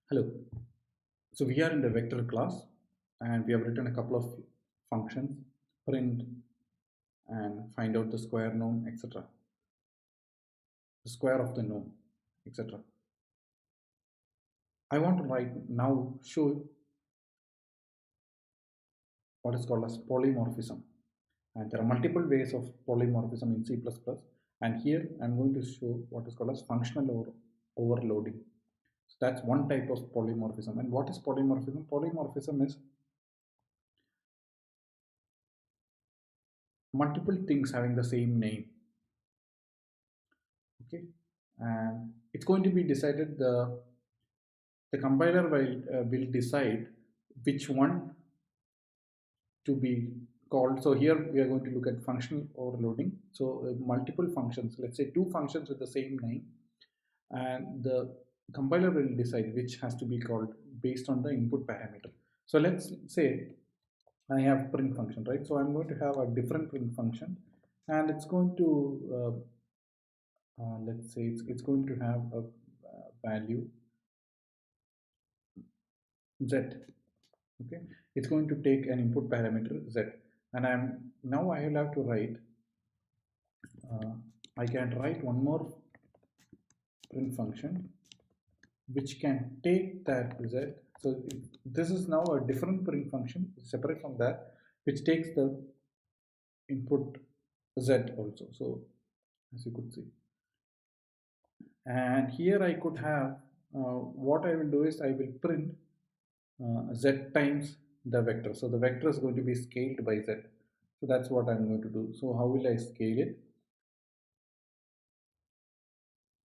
Hello. So we are in the vector class and we have written a couple of functions, print and find out the square norm, etc. The square of the norm, etc. I want to write now show what is called as polymorphism. And there are multiple ways of polymorphism in C++. And here I'm going to show what is called as functional overloading. So that's one type of polymorphism. And what is polymorphism? Polymorphism is multiple things having the same name. Okay, and it's going to be decided, the compiler will decide which one to be called. So here we are going to look at functional overloading. So multiple functions, let's say two functions with the same name, and the compiler will decide which has to be called based on the input parameter. So let's say I have print function, right? So I'm going to have a different print function, and it's going to let's say it's going to have a value z. Okay, it's going to take an input parameter z, and I will have to write I can write one more print function which can take that z. So this is now a different print function separate from that, which takes the input z also. So as you could see, and here I could have what I will do is I will print z times the vector. So the vector is going to be scaled by z. So that's what I'm going to do. So how will I scale it?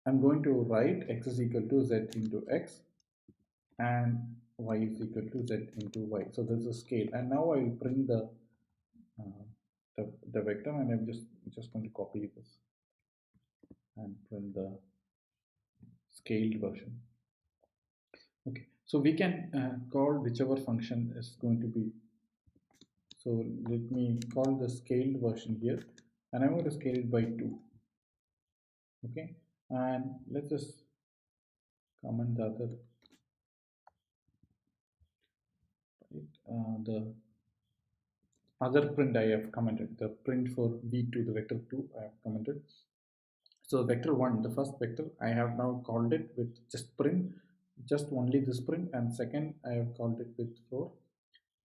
I'm going to write x is equal to z into x and y is equal to z into y. So this is scale, and now I will print uh, the vector, and I'm just going to copy this and print the scaled version. Okay, so we can call whichever function is going to be. So let me call the scaled version here, and I'm going to scale it by 2. Okay, and let's just comment the other, the other print I have commented, the print for v2, the vector 2 I have commented. So vector 1, the first vector, I have now called it with just print, just only this print, and second I have called it with for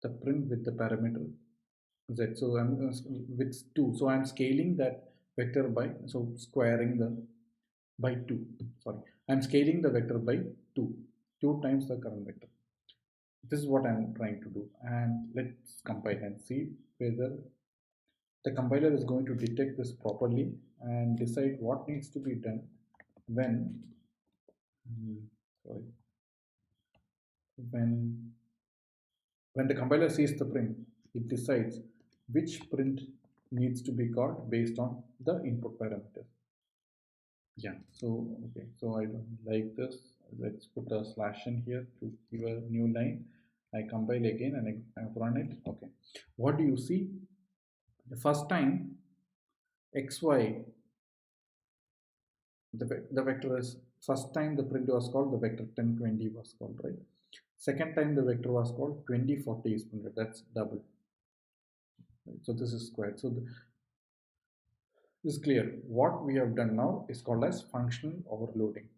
the print with the parameter z. So I'm with 2, so I'm scaling that vector by, so squaring the by 2, sorry, I'm scaling the vector by 2 times the current vector. This is what I'm trying to do, and let's compile and see whether the compiler is going to detect this properly and decide what needs to be done when sorry, when the compiler sees the print. It decides which print needs to be called based on the input parameters. Yeah, so okay, so I don't like this. Let's put a slash in here to give a new line. I compile again and I run it. Okay, what do you see? The first time xy, the vector is, first time the print was called, the vector 1020 was called, right? Second time the vector was called 2040 is printed, that's double, right? So this is squared. So this is clear. What we have done now is called as functional overloading.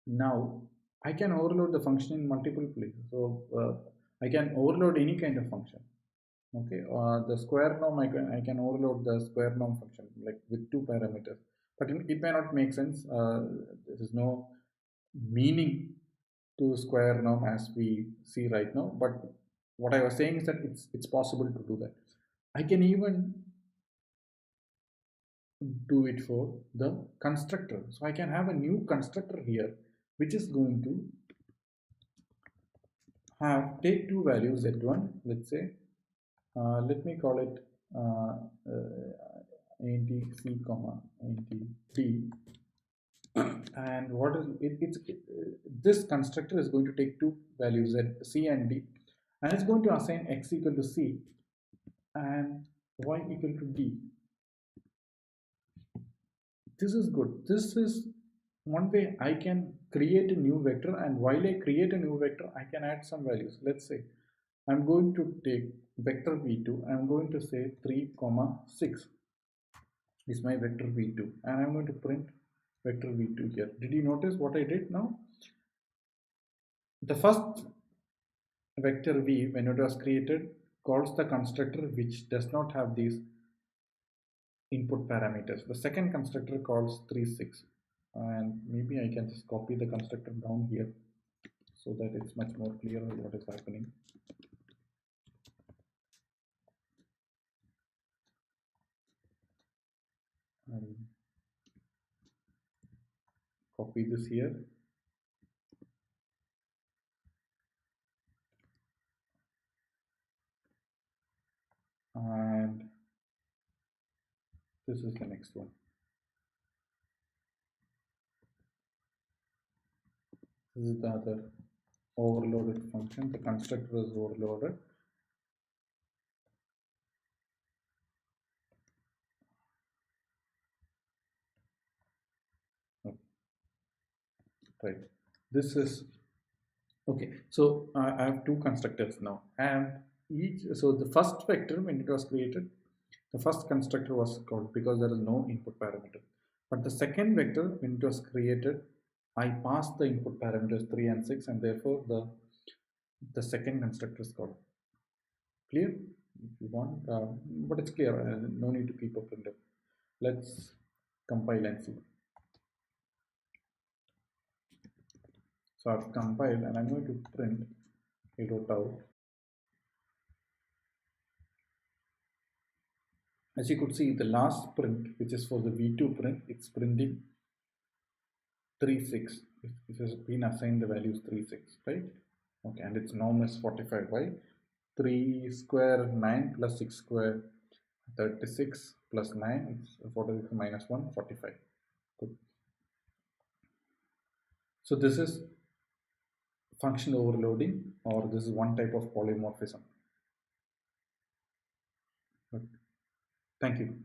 Now I can overload the function in multiple places. So I can overload any kind of function. Okay, the square norm, I can overload the square norm function like with 2 parameters, but it may not make sense. There is no meaning to square norm as we see right now, but what I was saying is that it's possible to do that. I can even do it for the constructor. So I can have a new constructor here which is going to have take 2 values z1, let's say, let me call it int c comma int d, and what is this constructor is going to take 2 values z, c and d, and it's going to assign x equal to c and y equal to d. This is good. This is one way I can create a new vector, and while I create a new vector, I can add some values. Let's say I'm going to take vector v2. I'm going to say 3 comma 6 is my vector v2, and I'm going to print vector v2 here. Did you notice what I did now? The first vector v, when it was created, calls the constructor which does not have these input parameters. The second constructor calls 3 6, and maybe I can just copy the constructor down here so that it's much more clear what is happening. Copy this here, and this is the next one. This is the other overloaded function. The constructor is overloaded. Right. This is okay. So I have two constructors now, and each, so the first vector when it was created, the first constructor was called because there is no input parameter. But the second vector when it was created, I passed the input parameters 3 and 6, and therefore the second constructor is called. Clear? If you want, but it's clear. No need to keep a printf. Let's compile and see. So I've compiled, and I'm going to print it out. As you could see, the last print, which is for the v2 print, it's printing 3 6. It has been assigned the values 3 6, right? Okay, and its norm is 45. Why? 3 square 9 plus 6 square 36 plus 9, it's 46 minus 1 45. Good. So this is function overloading, or this is one type of polymorphism. Good. Thank you.